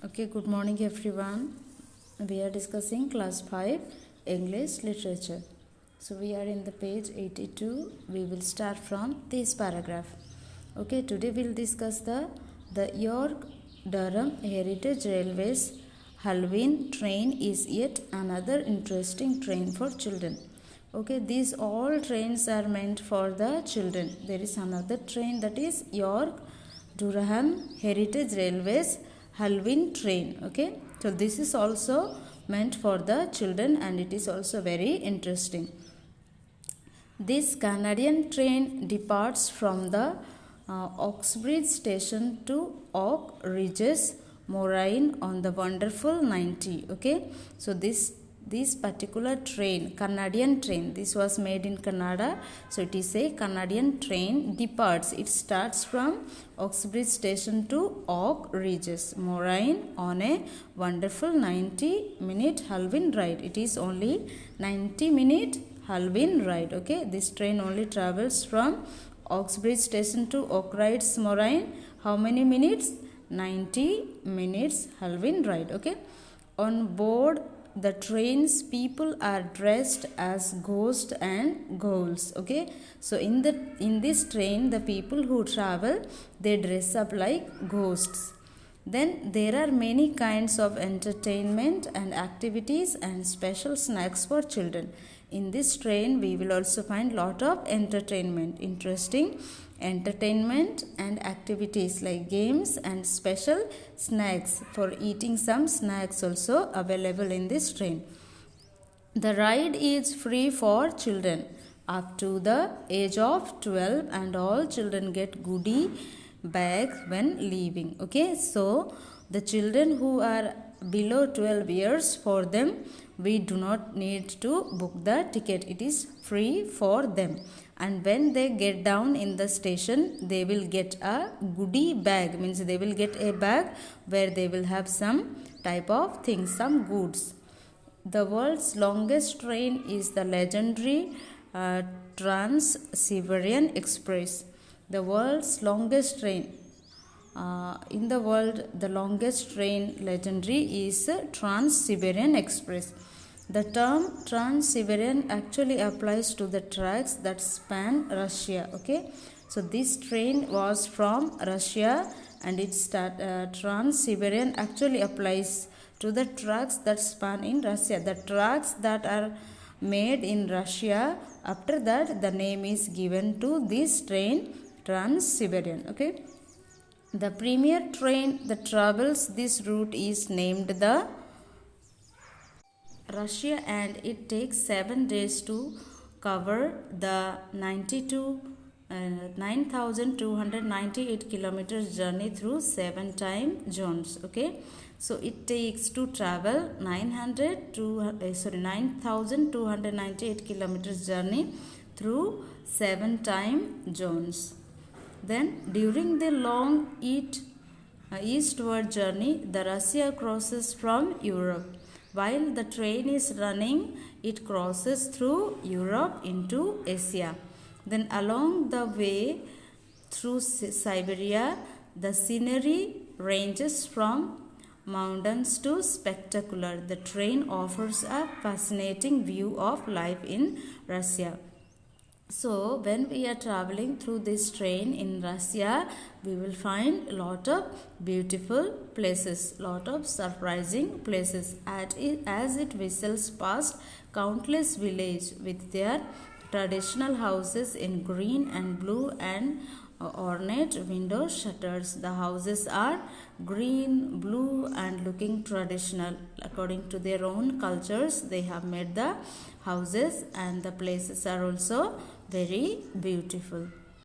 Okay, good morning everyone. We are discussing class 5 English literature. So we are in the page 82. We will start from this paragraph. Okay, today we'll discuss the York Durham Heritage Railways Halloween train is yet another interesting train for children. Okay, these all trains are meant for the children. There is another train, that is York Durham Heritage Railways Halloween train. Okay, so this is also meant for the children and it is also very interesting. This Canadian train departs from the Oxbridge station to Oak Ridges Moraine on the wonderful 90. Okay, so this particular train, Canadian train, this was made in Canada, so it is a Canadian train, departs. It starts from Oxbridge station to Oak Ridges Moraine on a wonderful 90-minute Halloween ride. It is only 90-minute Halloween ride. Okay, this train only travels from Oxbridge station to Oak Ridges Moraine. How many minutes? 90 minutes Halloween ride. Okay, on board the trains people are dressed as ghosts and ghouls. Okay, so in this train the people who travel, they dress up like ghosts. Then there are many kinds of entertainment and activities and special snacks for children. In this train we will also find lot of entertainment, interesting entertainment and activities like games and special snacks. For eating, some snacks also available in this train. The ride is free for children up to the age of 12 and all children get goodie bags when leaving. Okay, so the children who are below 12 years, for them we do not need to book the ticket. It is free for them. And when they get down in the station, they will get a goodie bag, means they will get a bag where they will have some type of things, some goods. The world's longest train is the legendary Trans-Siberian Express. The world's longest train. In the world, the longest train legendary is Trans-Siberian Express. The term Trans-Siberian actually applies to the tracks that span Russia. Okay, so this train was from Russia and Trans-Siberian actually applies to the tracks that span in Russia. The tracks that are made in Russia, after that the name is given to this train, Trans-Siberian. Okay, the premier train that travels this route is named the Russia and it takes 7 days to cover the 9,298 kilometers journey through 7 time zones. Okay, so it takes to travel 9,298 kilometers journey through 7 time zones. Then during the long eastward journey, the Russia crosses from Europe. While the train is running, it crosses through Europe into Asia. Then along the way through Siberia, the scenery ranges from mountains to spectacular. The train offers a fascinating view of life in Russia. So when we are traveling through this train in Russia, we will find a lot of beautiful places, lot of surprising places. As it whistles past countless villages with their traditional houses in green and blue and ornate window shutters. The houses are green, blue and looking traditional. According to their own cultures, they have made the houses and the places are also very beautiful.